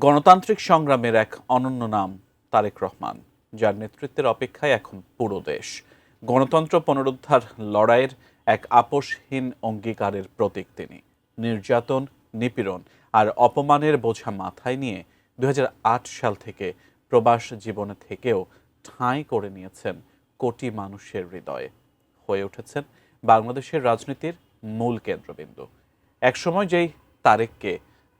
গণতান্ত্রিক সংগ্রামের এক অনন্য নাম তারেক রহমান, যার নেতৃত্বের অপেক্ষায় এখন পুরো দেশ। গণতন্ত্র পুনরুদ্ধার লড়াইয়ের এক আপোষহীন অঙ্গীকারের প্রতীক তিনি। নির্যাতন, নিপীড়ন আর অপমানের বোঝা মাথায় নিয়ে 2008 সাল থেকে প্রবাস জীবনে থেকেও ঠাঁই করে নিয়েছেন কোটি মানুষের হৃদয়ে, হয়ে উঠেছেন বাংলাদেশের রাজনীতির মূল কেন্দ্রবিন্দু। একসময় যেই তারেককে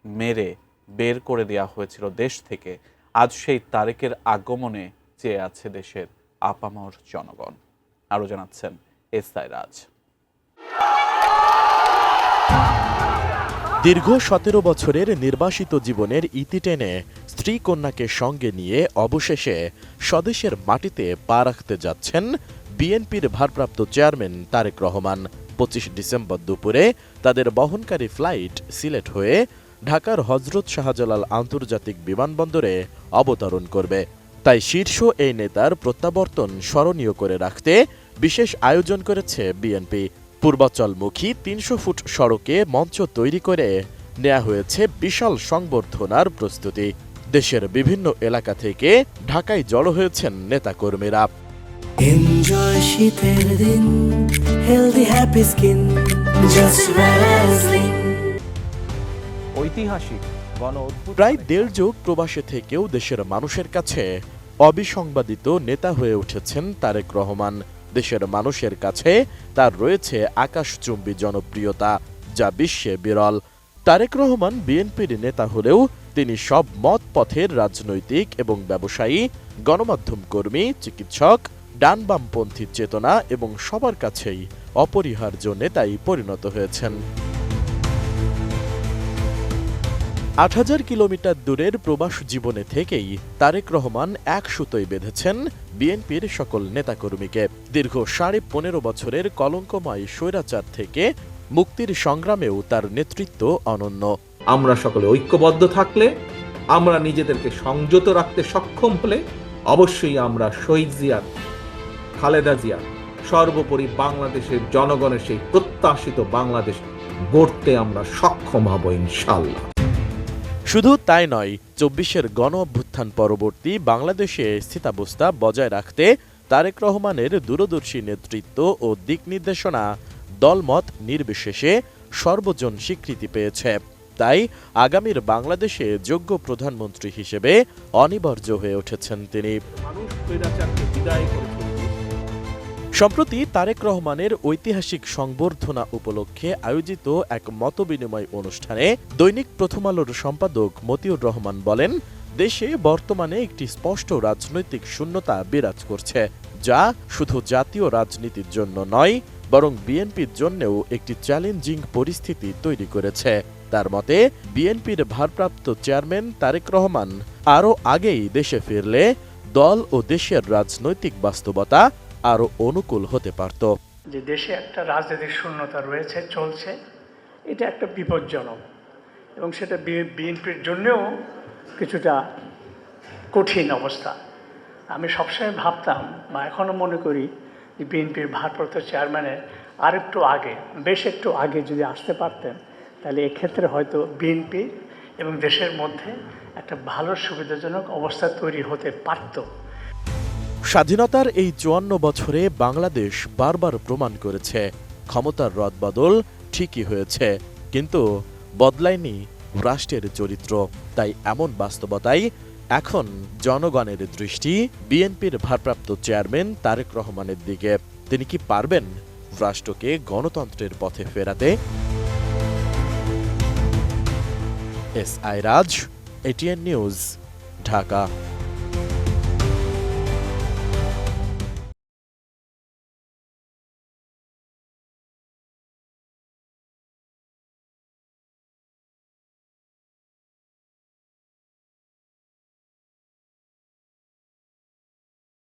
মেরে বের করে দেওয়া হয়েছিল দেশ থেকে, আজ সেই তারেকের আগমনে চেয়ে আছে দেশের আপামর জনগণ। আরও জানাচ্ছেন এসআই রাজ। দীর্ঘ 17 বছরের নির্বাসিত জীবনের ইতি টেনে স্ত্রী কন্যাকে সঙ্গে নিয়ে অবশেষে স্বদেশের মাটিতে পা রাখতে যাচ্ছেন বিএনপির ভারপ্রাপ্ত চেয়ারম্যান তারেক রহমান। 25 ডিসেম্বর দুপুরে তাদের বহনকারী ফ্লাইট সিলেট হয়ে ঢাকার হজরত শাহজালাল আন্তর্জাতিক বিমানবন্দরে অবতরণ করবে। তাই শীর্ষ এই নেতার প্রত্যাবর্তন স্মরণীয় করে রাখতে বিশেষ আয়োজন করেছে বিএনপি। পূর্বাচলমুখী 300 ফুট সড়কে মঞ্চ তৈরি করে নেওয়া হয়েছে বিশাল সংবর্ধনার প্রস্তুতি। দেশের বিভিন্ন এলাকা থেকে ঢাকায় জড়ো হয়েছেন নেতাকর্মীরা। এনজয় শীতের দিন, healthy happy skin, just Vaseline. ঐতিহাসিক প্রায় 1.5 যুগ প্রবাসে থেকেও দেশের মানুষের কাছে অবিসংবাদিত নেতা হয়ে উঠেছেন তারেক রহমান। দেশের মানুষের কাছে তার রয়েছে আকাশচুম্বী জনপ্রিয়তা, যা বিশ্বে বিরল। তারেক রহমান বিএনপির নেতা হলেও তিনি সব মত পথের রাজনৈতিক এবং ব্যবসায়ী, গণমাধ্যম কর্মী, চিকিৎসক, ডান বামপন্থী চেতনা এবং সবার কাছেই অপরিহার্য নেতাই পরিণত হয়েছেন। 8000 কিলোমিটার দূরের প্রবাস জীবনে থেকেই তারেক রহমান এক সুতোয় বেঁধেছেন বিএনপির সকল নেতাকর্মীকে। দীর্ঘ 15.5 বছরের কলঙ্কময় স্বৈরাচার থেকে মুক্তির সংগ্রামেও তার নেতৃত্ব অনন্য। আমরা সকলে ঐক্যবদ্ধ থাকলে, আমরা নিজেদেরকে সংযত রাখতে সক্ষম হলে অবশ্যই আমরা শহীদ জিয়া, খালেদা জিয়া, সর্বোপরি বাংলাদেশের জনগণের সেই প্রত্যাশিত বাংলাদেশ গড়তে আমরা সক্ষম হব ইনশাআল্লাহ। শুধু তাই নয়, 24-এর গণ অভ্যুত্থান পরবর্তী বাংলাদেশে স্থিতাবস্থা বজায় রাখতে তারেক রহমানের দূরদর্শী নেতৃত্ব ও দিক নির্দেশনা দলমত নির্বিশেষে সর্বজন স্বীকৃতি পেয়েছে। তাই আগামীর বাংলাদেশে যোগ্য প্রধানমন্ত্রী হিসেবে অনিবার্য হয়ে উঠেছেন তিনি। সম্প্রতি তারেক রহমানের ঐতিহাসিক সংবর্ধনা উপলক্ষে আয়োজিত এক মতবিনিময় অনুষ্ঠানে দৈনিক প্রথম আলোর সম্পাদক মতিউর রহমান বলেন, দেশে বর্তমানে একটি স্পষ্ট রাজনৈতিক শূন্যতা বিরাজ করছে, যা শুধু জাতীয় রাজনীতির জন্য নয়, বরং বিএনপির জন্যও একটি চ্যালেঞ্জিং পরিস্থিতি তৈরি করেছে। তার মতে, বিএনপির ভারপ্রাপ্ত চেয়ারম্যান তারেক রহমান আরও আগেই দেশে ফিরলে দল ও দেশের রাজনৈতিক বাস্তবতা আরও অনুকূল হতে পারত। যে দেশে একটা রাজনৈতিক শূন্যতা রয়েছে, চলছে, এটা একটা বিপজ্জনক এবং সেটা বিএনপির জন্যও কিছুটা কঠিন অবস্থা। আমি সবসময় ভাবতাম বা এখনও মনে করি যে বিএনপির ভারপ্রাপ্ত চেয়ারম্যানের আরেকটু আগে, বেশ একটু আগে যদি আসতে পারতেন, তাহলে এক্ষেত্রে হয়তো বিএনপি এবং দেশের মধ্যে একটা ভালো সুবিধাজনক অবস্থা তৈরি হতে পারত। স্বাধীনতার এই 54 বছরে বাংলাদেশ বারবার প্রমাণ করেছে, ক্ষমতার রদবদল ঠিকই হয়েছে, কিন্তু বদলায়নি রাষ্ট্রের চরিত্র। তাই এমন বাস্তবতায় এখন জনগণের দৃষ্টি বিএনপির ভারপ্রাপ্ত চেয়ারম্যান তারেক রহমানের দিকে। তিনি কি পারবেন রাষ্ট্রকে গণতন্ত্রের পথে ফেরাতে? এসআই রাজ, এটিএন নিউজ, ঢাকা।